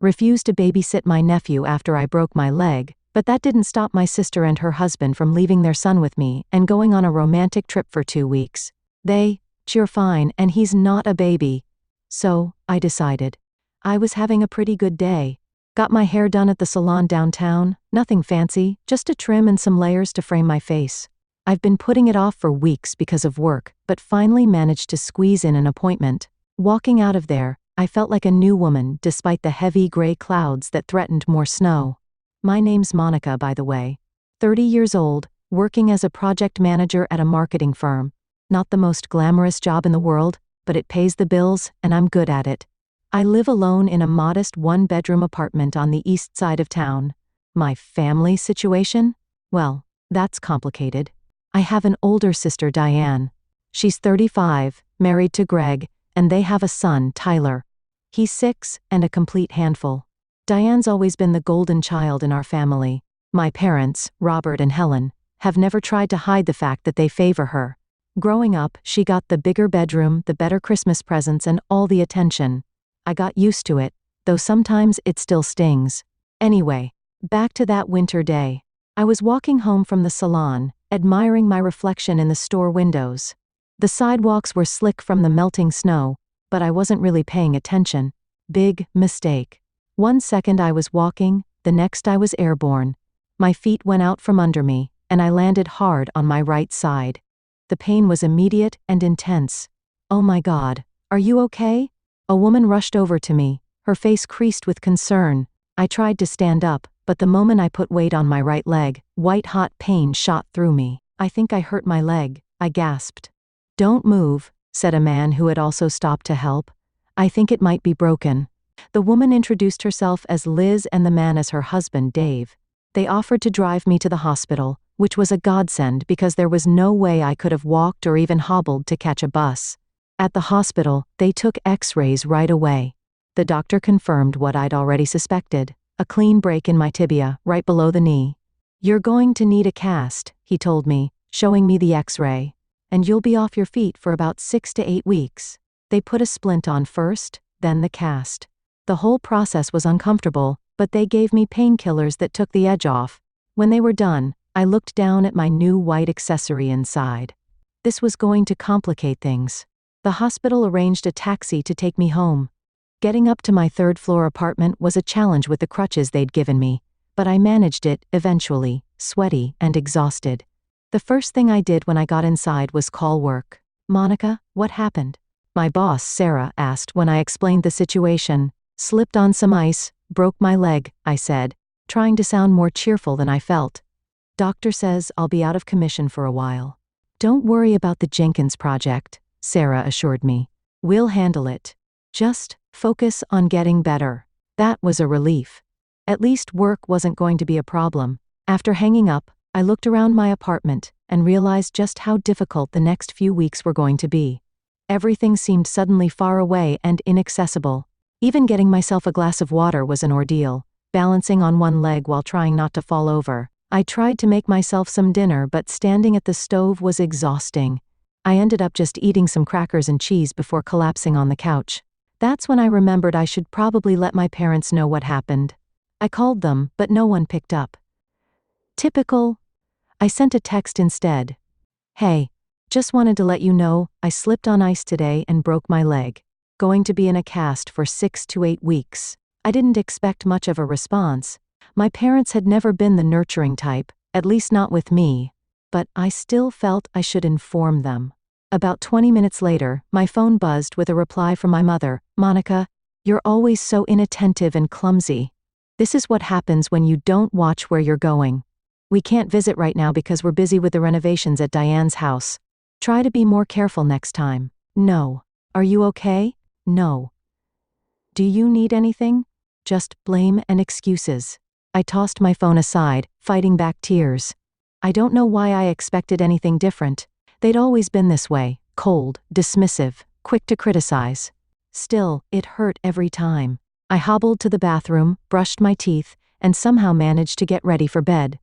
refused to babysit my nephew after I broke my leg, but that didn't stop my sister and her husband from leaving their son with me and going on a romantic trip for 2 weeks. You're fine and he's not a baby. So, I decided. I was having a pretty good day. Got my hair done at the salon downtown, nothing fancy, just a trim and some layers to frame my face. I've been putting it off for weeks because of work, but finally managed to squeeze in an appointment. Walking out of there, I felt like a new woman despite the heavy gray clouds that threatened more snow. My name's Monica, by the way. 30 years old, working as a project manager at a marketing firm. Not the most glamorous job in the world, but it pays the bills, and I'm good at it. I live alone in a modest 1-bedroom apartment on the east side of town. My family situation? Well, that's complicated. I have an older sister, Diane. She's 35, married to Greg, and they have a son, Tyler. He's 6 and a complete handful. Diane's always been the golden child in our family. My parents, Robert and Helen, have never tried to hide the fact that they favor her. Growing up, she got the bigger bedroom, the better Christmas presents, and all the attention. I got used to it, though sometimes it still stings. Anyway, back to that winter day. I was walking home from the salon, admiring my reflection in the store windows. The sidewalks were slick from the melting snow, but I wasn't really paying attention. Big mistake. 1 second I was walking, the next I was airborne. My feet went out from under me, and I landed hard on my right side. The pain was immediate and intense. "Oh my God, are you okay?" A woman rushed over to me, her face creased with concern. I tried to stand up, but the moment I put weight on my right leg, white-hot pain shot through me. "I think I hurt my leg," I gasped. "Don't move," said a man who had also stopped to help. "I think it might be broken." The woman introduced herself as Liz and the man as her husband, Dave. They offered to drive me to the hospital, which was a godsend because there was no way I could have walked or even hobbled to catch a bus. At the hospital, they took X-rays right away. The doctor confirmed what I'd already suspected, a clean break in my tibia, right below the knee. "You're going to need a cast," he told me, showing me the X-ray. "And you'll be off your feet for about 6 to 8 weeks. They put a splint on first, then the cast. The whole process was uncomfortable, but they gave me painkillers that took the edge off. When they were done, I looked down at my new white accessory inside. This was going to complicate things. The hospital arranged a taxi to take me home. Getting up to my 3rd-floor apartment was a challenge with the crutches they'd given me, but I managed it, eventually, sweaty and exhausted. The first thing I did when I got inside was call work. "Monica, what happened?" My boss, Sarah, asked when I explained the situation. "Slipped on some ice, broke my leg," I said, trying to sound more cheerful than I felt. "Doctor says I'll be out of commission for a while." "Don't worry about the Jenkins project," Sarah assured me. "We'll handle it. Just focus on getting better." That was a relief. At least work wasn't going to be a problem. After hanging up, I looked around my apartment and realized just how difficult the next few weeks were going to be. Everything seemed suddenly far away and inaccessible. Even getting myself a glass of water was an ordeal, balancing on one leg while trying not to fall over. I tried to make myself some dinner, but standing at the stove was exhausting. I ended up just eating some crackers and cheese before collapsing on the couch. That's when I remembered I should probably let my parents know what happened. I called them, but no one picked up. Typical. I sent a text instead. "Hey, just wanted to let you know, I slipped on ice today and broke my leg. Going to be in a cast for 6 to 8 weeks. I didn't expect much of a response. My parents had never been the nurturing type, at least not with me. But I still felt I should inform them." About 20 minutes later, my phone buzzed with a reply from my mother. "Monica, you're always so inattentive and clumsy. This is what happens when you don't watch where you're going. We can't visit right now because we're busy with the renovations at Diane's house. Try to be more careful next time." "No. Are you okay?" "No." "Do you need anything?" Just blame and excuses. I tossed my phone aside, fighting back tears. I don't know why I expected anything different. They'd always been this way, cold, dismissive, quick to criticize. Still, it hurt every time. I hobbled to the bathroom, brushed my teeth, and somehow managed to get ready for bed.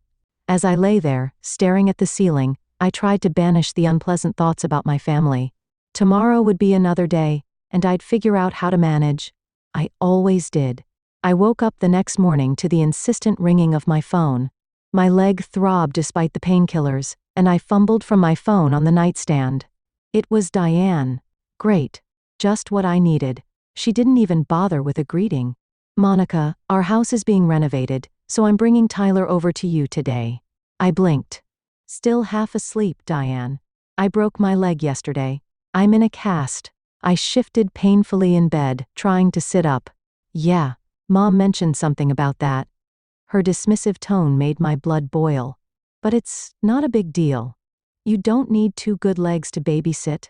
As I lay there, staring at the ceiling, I tried to banish the unpleasant thoughts about my family. Tomorrow would be another day, and I'd figure out how to manage. I always did. I woke up the next morning to the insistent ringing of my phone. My leg throbbed despite the painkillers, and I fumbled from my phone on the nightstand. It was Diane. Great. Just what I needed. She didn't even bother with a greeting. "Monica, our house is being renovated, so I'm bringing Tyler over to you today." I blinked. "Still half asleep, Diane. I broke my leg yesterday. I'm in a cast." I shifted painfully in bed, trying to sit up. "Yeah, Mom mentioned something about that." Her dismissive tone made my blood boil. "But it's not a big deal. You don't need 2 good legs to babysit."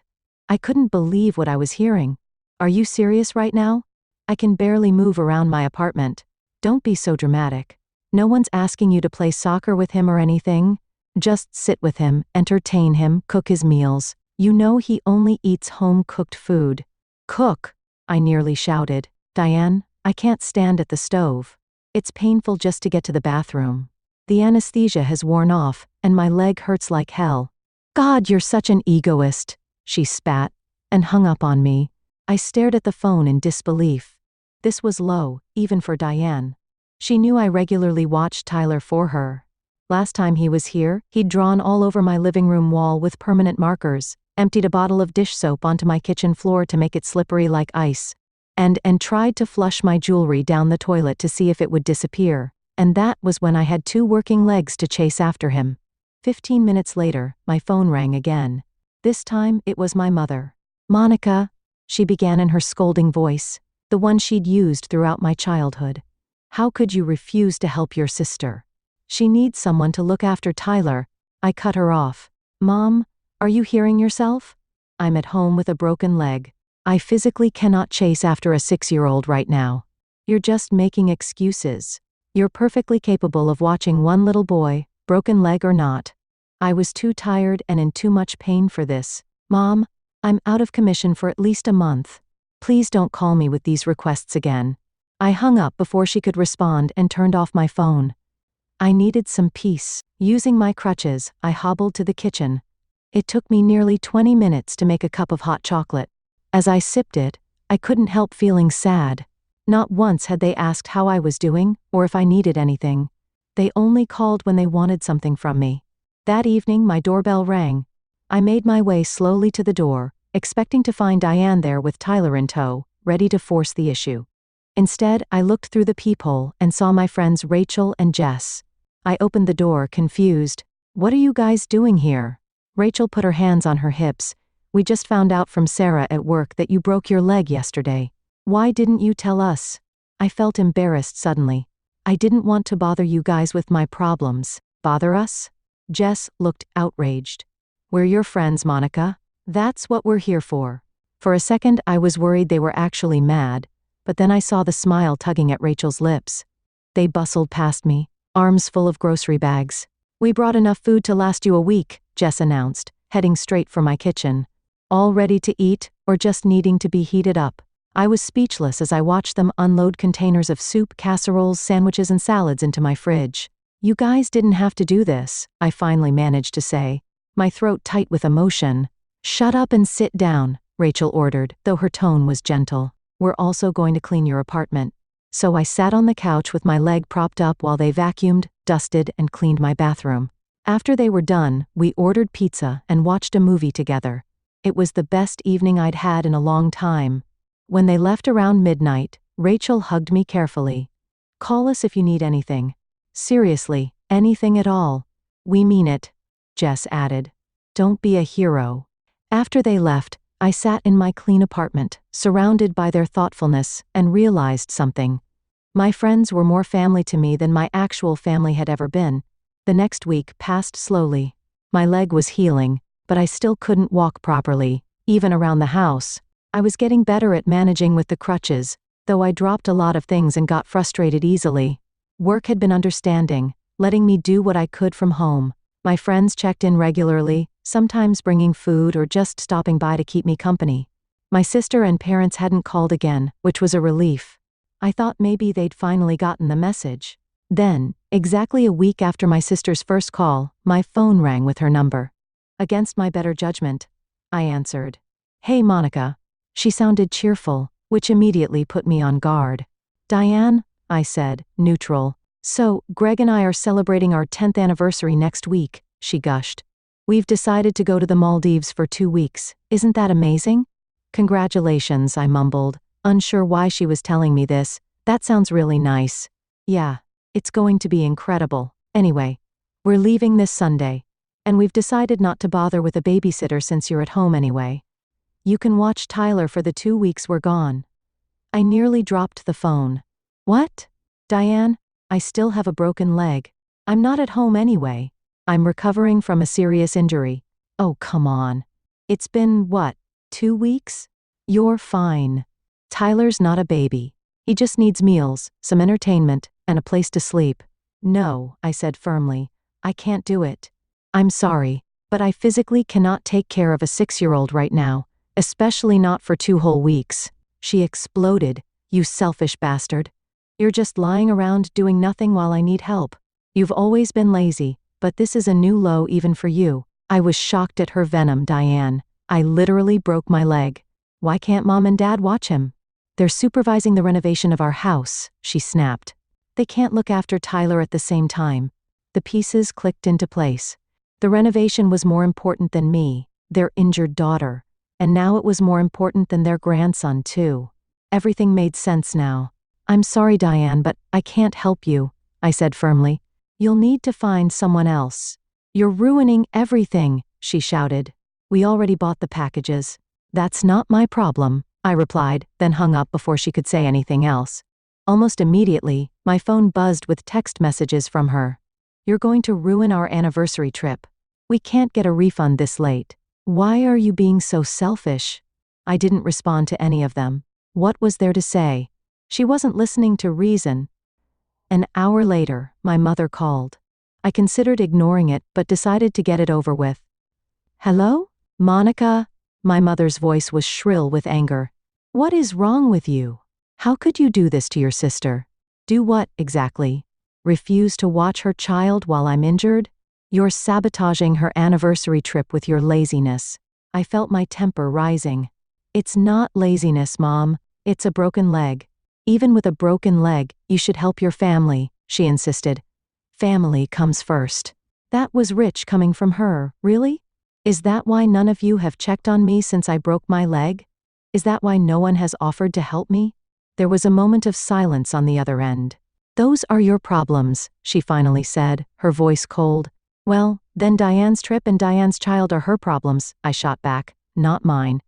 I couldn't believe what I was hearing. "Are you serious right now? I can barely move around my apartment." "Don't be so dramatic. No one's asking you to play soccer with him or anything. Just sit with him, entertain him, cook his meals. You know he only eats home-cooked food." "Cook!" I nearly shouted. "Diane, I can't stand at the stove. It's painful just to get to the bathroom. The anesthesia has worn off, and my leg hurts like hell." "God, you're such an egoist," she spat, and hung up on me. I stared at the phone in disbelief. This was low, even for Diane. She knew I regularly watched Tyler for her. Last time he was here, he'd drawn all over my living room wall with permanent markers, emptied a bottle of dish soap onto my kitchen floor to make it slippery like ice, and tried to flush my jewelry down the toilet to see if it would disappear. And that was when I had 2 working legs to chase after him. 15 minutes later, my phone rang again. This time, it was my mother. "Monica," she began in her scolding voice, the one she'd used throughout my childhood. "How could you refuse to help your sister? She needs someone to look after Tyler." I cut her off. "Mom, are you hearing yourself? I'm at home with a broken leg. I physically cannot chase after a 6-year-old right now. You're just making excuses. You're perfectly capable of watching one little boy, broken leg or not." I was too tired and in too much pain for this. "Mom, I'm out of commission for at least a month. Please don't call me with these requests again." I hung up before she could respond and turned off my phone. I needed some peace. Using my crutches, I hobbled to the kitchen. It took me nearly 20 minutes to make a cup of hot chocolate. As I sipped it, I couldn't help feeling sad. Not once had they asked how I was doing, or if I needed anything. They only called when they wanted something from me. That evening my doorbell rang. I made my way slowly to the door, expecting to find Diane there with Tyler in tow, ready to force the issue. Instead, I looked through the peephole and saw my friends Rachel and Jess. I opened the door, confused. "What are you guys doing here?" Rachel put her hands on her hips. "We just found out from Sarah at work that you broke your leg yesterday. Why didn't you tell us?" I felt embarrassed suddenly. "I didn't want to bother you guys with my problems." "Bother us?" Jess looked outraged. "We're your friends, Monica. That's what we're here for." For a second I was worried they were actually mad, but then I saw the smile tugging at Rachel's lips. They bustled past me, arms full of grocery bags. "We brought enough food to last you a week," Jess announced, heading straight for my kitchen. "All ready to eat, or just needing to be heated up?" I was speechless as I watched them unload containers of soup, casseroles, sandwiches, and salads into my fridge. "You guys didn't have to do this," I finally managed to say, my throat tight with emotion. "Shut up and sit down," Rachel ordered, though her tone was gentle. "We're also going to clean your apartment." So I sat on the couch with my leg propped up while they vacuumed, dusted, and cleaned my bathroom. After they were done, we ordered pizza and watched a movie together. It was the best evening I'd had in a long time. When they left around midnight, Rachel hugged me carefully. "Call us if you need anything. Seriously, anything at all. We mean it," Jess added. "Don't be a hero." After they left, I sat in my clean apartment, surrounded by their thoughtfulness, and realized something. My friends were more family to me than my actual family had ever been. The next week passed slowly. My leg was healing, but I still couldn't walk properly, even around the house. I was getting better at managing with the crutches, though I dropped a lot of things and got frustrated easily. Work had been understanding, letting me do what I could from home. My friends checked in regularly, sometimes bringing food or just stopping by to keep me company. My sister and parents hadn't called again, which was a relief. I thought maybe they'd finally gotten the message. Then, exactly a week after my sister's first call, my phone rang with her number. Against my better judgment, I answered. "Hey, Monica." She sounded cheerful, which immediately put me on guard. "Diane, I said, neutral. So, Greg and I are celebrating our 10th anniversary next week, she gushed. We've decided to go to the Maldives for 2 weeks. Isn't that amazing? Congratulations, I mumbled, unsure why she was telling me this. That sounds really nice. Yeah, it's going to be incredible. Anyway, we're leaving this Sunday. And we've decided not to bother with a babysitter since you're at home anyway. You can watch Tyler for the 2 weeks we're gone. I nearly dropped the phone. What? Diane, I still have a broken leg. I'm not at home anyway. I'm recovering from a serious injury. Oh, come on. It's been, what, 2 weeks? You're fine. Tyler's not a baby. He just needs meals, some entertainment, and a place to sleep. No, I said firmly. I can't do it. I'm sorry, but I physically cannot take care of a 6-year-old right now, especially not for 2 whole weeks. She exploded. You selfish bastard. You're just lying around doing nothing while I need help. You've always been lazy, but this is a new low even for you. I was shocked at her venom, Diane. I literally broke my leg. Why can't Mom and Dad watch him? They're supervising the renovation of our house, she snapped. They can't look after Tyler at the same time. The pieces clicked into place. The renovation was more important than me, their injured daughter. And now it was more important than their grandson, too. Everything made sense now. I'm sorry, Diane, but I can't help you, I said firmly. You'll need to find someone else. You're ruining everything, she shouted. We already bought the packages. That's not my problem, I replied, then hung up before she could say anything else. Almost immediately, my phone buzzed with text messages from her. You're going to ruin our anniversary trip. We can't get a refund this late. Why are you being so selfish? I didn't respond to any of them. What was there to say? She wasn't listening to reason. An hour later, my mother called. I considered ignoring it, but decided to get it over with. Hello? Monica? My mother's voice was shrill with anger. What is wrong with you? How could you do this to your sister? Do what, exactly? Refuse to watch her child while I'm injured? You're sabotaging her anniversary trip with your laziness. I felt my temper rising. It's not laziness, Mom. It's a broken leg. Even with a broken leg, you should help your family, she insisted. Family comes first. That was rich coming from her, really? Is that why none of you have checked on me since I broke my leg? Is that why no one has offered to help me? There was a moment of silence on the other end. Those are your problems, she finally said, her voice cold. Well, then Diane's trip and Diane's child are her problems, I shot back, not mine.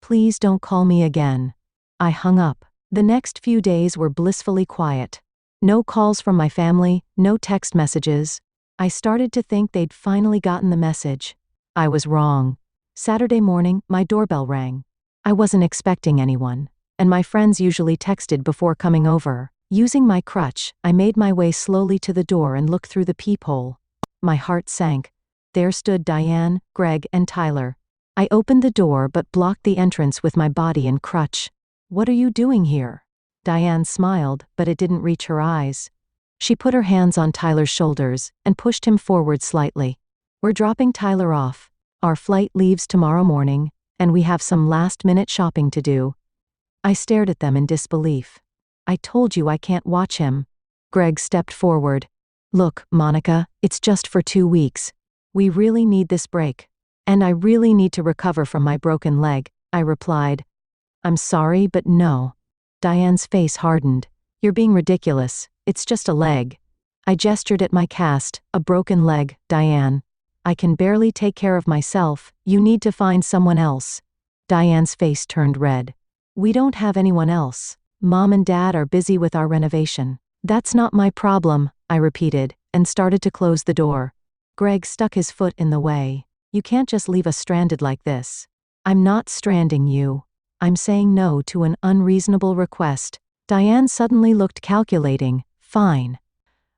Please don't call me again. I hung up. The next few days were blissfully quiet. No calls from my family, no text messages. I started to think they'd finally gotten the message. I was wrong. Saturday morning, my doorbell rang. I wasn't expecting anyone, and my friends usually texted before coming over. Using my crutch, I made my way slowly to the door and looked through the peephole. My heart sank. There stood Diane, Greg, and Tyler. I opened the door but blocked the entrance with my body and crutch. What are you doing here? Diane smiled, but it didn't reach her eyes. She put her hands on Tyler's shoulders and pushed him forward slightly. We're dropping Tyler off. Our flight leaves tomorrow morning, and we have some last-minute shopping to do. I stared at them in disbelief. I told you I can't watch him. Greg stepped forward. Look, Monica, it's just for 2 weeks. We really need this break. And I really need to recover from my broken leg, I replied. I'm sorry, but no. Diane's face hardened. You're being ridiculous. It's just a leg. I gestured at my cast, a broken leg, Diane. I can barely take care of myself. You need to find someone else. Diane's face turned red. We don't have anyone else. Mom and Dad are busy with our renovation. That's not my problem, I repeated, and started to close the door. Greg stuck his foot in the way. You can't just leave us stranded like this. I'm not stranding you. I'm saying no to an unreasonable request. Diane suddenly looked calculating. Fine.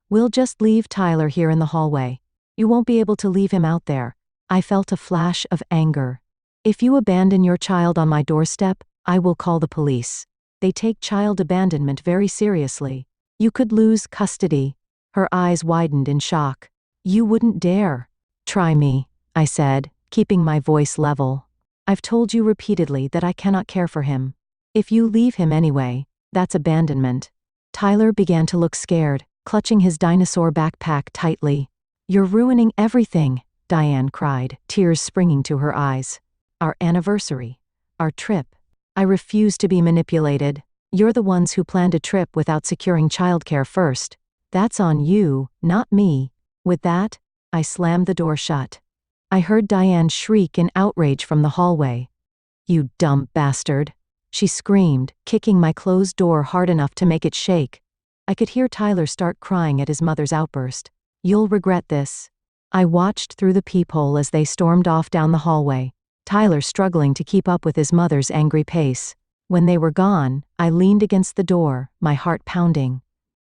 We'll just leave Tyler here in the hallway. You won't be able to leave him out there. I felt a flash of anger. If you abandon your child on my doorstep, I will call the police. They take child abandonment very seriously. You could lose custody. Her eyes widened in shock. You wouldn't dare. Try me, I said, keeping my voice level. I've told you repeatedly that I cannot care for him. If you leave him anyway, that's abandonment. Tyler began to look scared, clutching his dinosaur backpack tightly. "You're ruining everything," Diane cried, tears springing to her eyes. "Our anniversary. Our trip. I refuse to be manipulated. You're the ones who planned a trip without securing childcare first. That's on you, not me." With that, I slammed the door shut. I heard Diane shriek in outrage from the hallway. "You dumb bastard," she screamed, kicking my closed door hard enough to make it shake. I could hear Tyler start crying at his mother's outburst. "You'll regret this." I watched through the peephole as they stormed off down the hallway, Tyler struggling to keep up with his mother's angry pace. When they were gone, I leaned against the door, my heart pounding.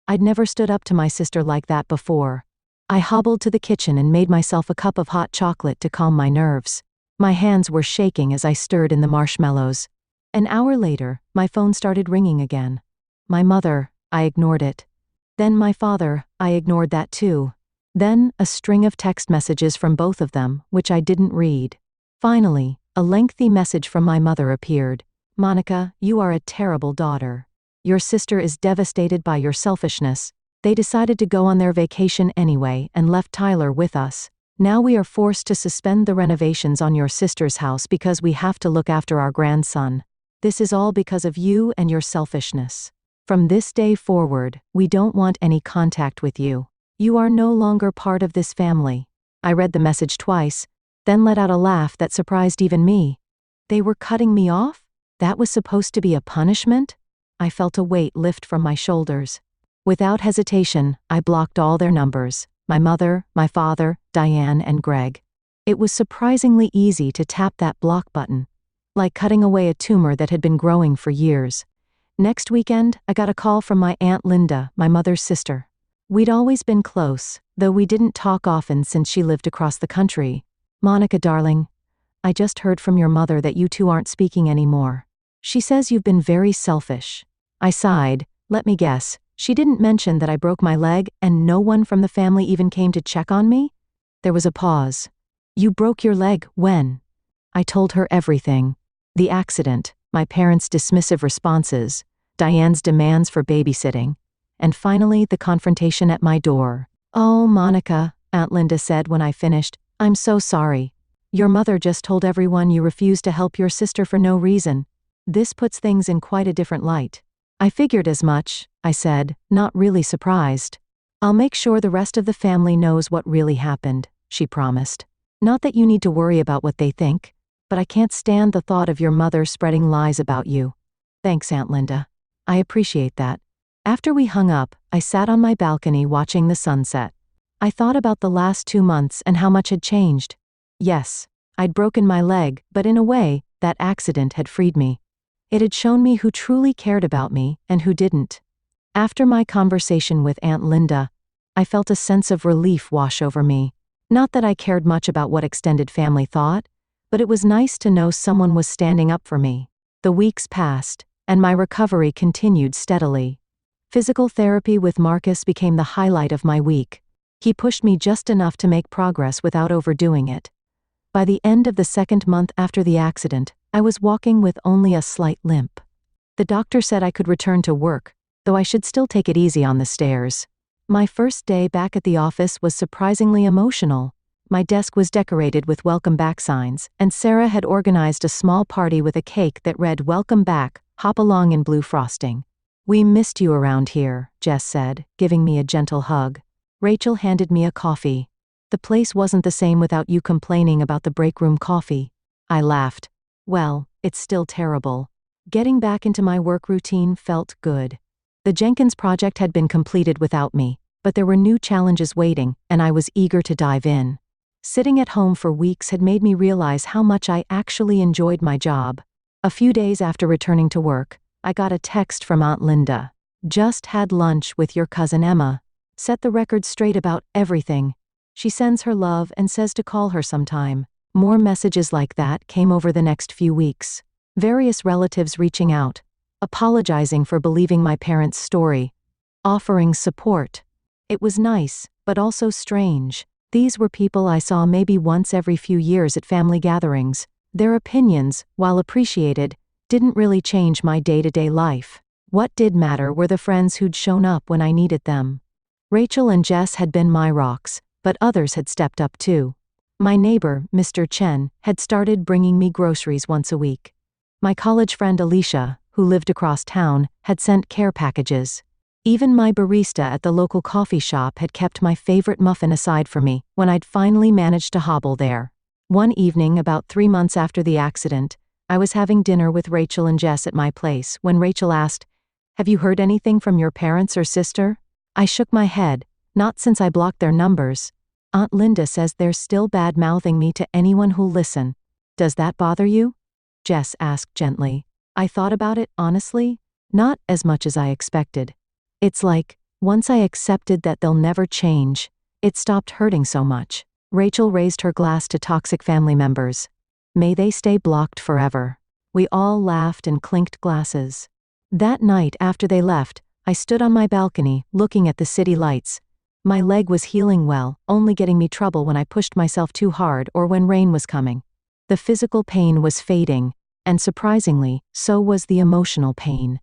I'd never stood up to my sister like that before. I hobbled to the kitchen and made myself a cup of hot chocolate to calm my nerves. My hands were shaking as I stirred in the marshmallows. An hour later, my phone started ringing again. My mother, I ignored it. Then my father, I ignored that too. Then, a string of text messages from both of them, which I didn't read. Finally, a lengthy message from my mother appeared. "Monica, you are a terrible daughter. Your sister is devastated by your selfishness. They decided to go on their vacation anyway and left Tyler with us. Now we are forced to suspend the renovations on your sister's house because we have to look after our grandson. This is all because of you and your selfishness. From this day forward, we don't want any contact with you. You are no longer part of this family." I read the message twice, then let out a laugh that surprised even me. They were cutting me off? That was supposed to be a punishment? I felt a weight lift from my shoulders. Without hesitation, I blocked all their numbers: my mother, my father, Diane, and Greg. It was surprisingly easy to tap that block button, like cutting away a tumor that had been growing for years. Next weekend, I got a call from my Aunt Linda, my mother's sister. We'd always been close, though we didn't talk often since she lived across the country. "Monica, darling, I just heard from your mother that you two aren't speaking anymore. She says you've been very selfish." I sighed. Let me guess, she didn't mention that I broke my leg and no one from the family even came to check on me? There was a pause. "You broke your leg when?" I told her everything. The accident, my parents' dismissive responses, Diane's demands for babysitting, and finally the confrontation at my door. "Oh, Monica," Aunt Linda said when I finished, "I'm so sorry. Your mother just told everyone you refused to help your sister for no reason. This puts things in quite a different light." "I figured as much," I said, not really surprised. "I'll make sure the rest of the family knows what really happened," she promised. "Not that you need to worry about what they think, but I can't stand the thought of your mother spreading lies about you." "Thanks, Aunt Linda. I appreciate that." After we hung up, I sat on my balcony watching the sunset. I thought about the last 2 months and how much had changed. Yes, I'd broken my leg, but in a way, that accident had freed me. It had shown me who truly cared about me and who didn't. After my conversation with Aunt Linda, I felt a sense of relief wash over me. Not that I cared much about what extended family thought, but it was nice to know someone was standing up for me. The weeks passed, and my recovery continued steadily. Physical therapy with Marcus became the highlight of my week. He pushed me just enough to make progress without overdoing it. By the end of the 2nd month after the accident, I was walking with only a slight limp. The doctor said I could return to work, though I should still take it easy on the stairs. My first day back at the office was surprisingly emotional. My desk was decorated with welcome back signs, and Sarah had organized a small party with a cake that read "Welcome back, hop along" in blue frosting. "We missed you around here," Jess said, giving me a gentle hug. Rachel handed me a coffee. "The place wasn't the same without you complaining about the break room coffee." I laughed. Well, it's still terrible. Getting back into my work routine felt good. The Jenkins project had been completed without me, but there were new challenges waiting, and I was eager to dive in. Sitting at home for weeks had made me realize how much I actually enjoyed my job. A few days after returning to work, I got a text from Aunt Linda. "Just had lunch with your cousin Emma. Set the record straight about everything. She sends her love and says to call her sometime." More messages like that came over the next few weeks. Various relatives reaching out, apologizing for believing my parents' story, offering support. It was nice, but also strange. These were people I saw maybe once every few years at family gatherings. Their opinions, while appreciated, didn't really change my day-to-day life. What did matter were the friends who'd shown up when I needed them. Rachel and Jess had been my rocks, but others had stepped up too. My neighbor, Mr. Chen, had started bringing me groceries once a week. My college friend Alicia, who lived across town, had sent care packages. Even my barista at the local coffee shop had kept my favorite muffin aside for me when I'd finally managed to hobble there. One evening, about 3 months after the accident, I was having dinner with Rachel and Jess at my place when Rachel asked, "Have you heard anything from your parents or sister?" I shook my head. "Not since I blocked their numbers. Aunt Linda says they're still bad-mouthing me to anyone who'll listen." "Does that bother you?" Jess asked gently. I thought about it, honestly. Not as much as I expected. It's like, once I accepted that they'll never change, it stopped hurting so much. Rachel raised her glass to toxic family members. May they stay blocked forever. We all laughed and clinked glasses. That night after they left, I stood on my balcony, looking at the city lights. My leg was healing well, only getting me trouble when I pushed myself too hard or when rain was coming. The physical pain was fading, and surprisingly, so was the emotional pain.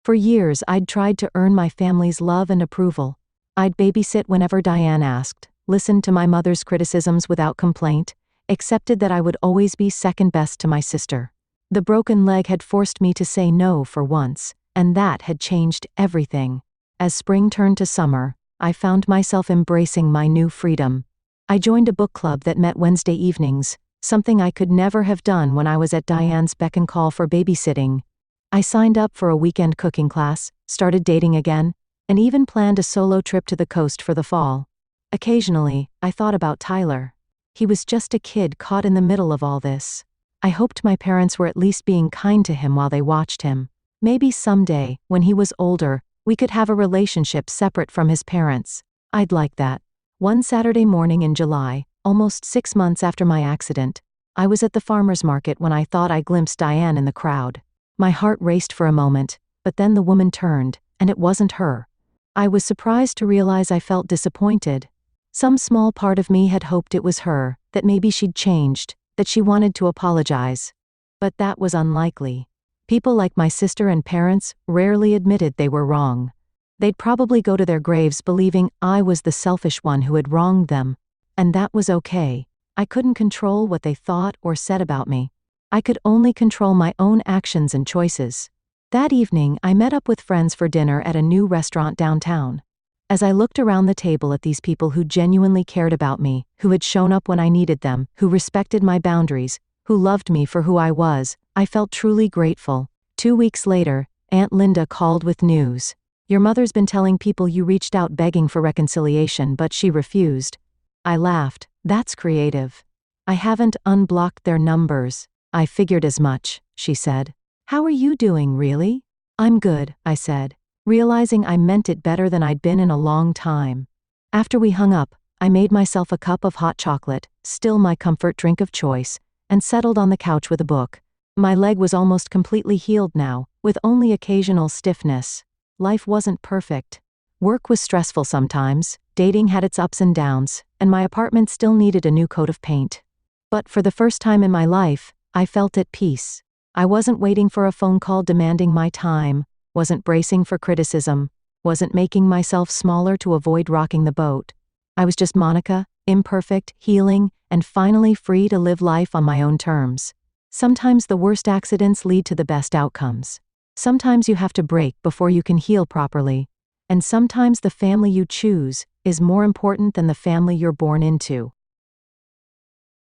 For years I'd tried to earn my family's love and approval. I'd babysit whenever Diane asked, listened to my mother's criticisms without complaint, accepted that I would always be second best to my sister. The broken leg had forced me to say no for once, and that had changed everything. As spring turned to summer, I found myself embracing my new freedom. I joined a book club that met Wednesday evenings, something I could never have done when I was at Diane's beck and call for babysitting. I signed up for a weekend cooking class, started dating again, and even planned a solo trip to the coast for the fall. Occasionally, I thought about Tyler. He was just a kid caught in the middle of all this. I hoped my parents were at least being kind to him while they watched him. Maybe someday, when he was older, we could have a relationship separate from his parents. I'd like that. One Saturday morning in July, almost 6 months after my accident, I was at the farmer's market when I thought I glimpsed Diane in the crowd. My heart raced for a moment, but then the woman turned, and it wasn't her. I was surprised to realize I felt disappointed. Some small part of me had hoped it was her, that maybe she'd changed, that she wanted to apologize. But that was unlikely. People like my sister and parents rarely admitted they were wrong. They'd probably go to their graves believing I was the selfish one who had wronged them. And that was okay. I couldn't control what they thought or said about me. I could only control my own actions and choices. That evening, I met up with friends for dinner at a new restaurant downtown. As I looked around the table at these people who genuinely cared about me, who had shown up when I needed them, who respected my boundaries, who loved me for who I was, I felt truly grateful. 2 weeks later, Aunt Linda called with news. "Your mother's been telling people you reached out begging for reconciliation, but she refused." I laughed. "That's creative." "I haven't unblocked their numbers." "I figured as much," she said. "How are you doing, really?" "I'm good," I said, realizing I meant it better than I'd been in a long time. After we hung up, I made myself a cup of hot chocolate, still my comfort drink of choice, and settled on the couch with a book. My leg was almost completely healed now, with only occasional stiffness. Life wasn't perfect. Work was stressful sometimes, dating had its ups and downs, and my apartment still needed a new coat of paint. But for the first time in my life, I felt at peace. I wasn't waiting for a phone call demanding my time, wasn't bracing for criticism, wasn't making myself smaller to avoid rocking the boat. I was just Monica, imperfect, healing, and finally free to live life on my own terms. Sometimes the worst accidents lead to the best outcomes. Sometimes you have to break before you can heal properly. And sometimes the family you choose is more important than the family you're born into.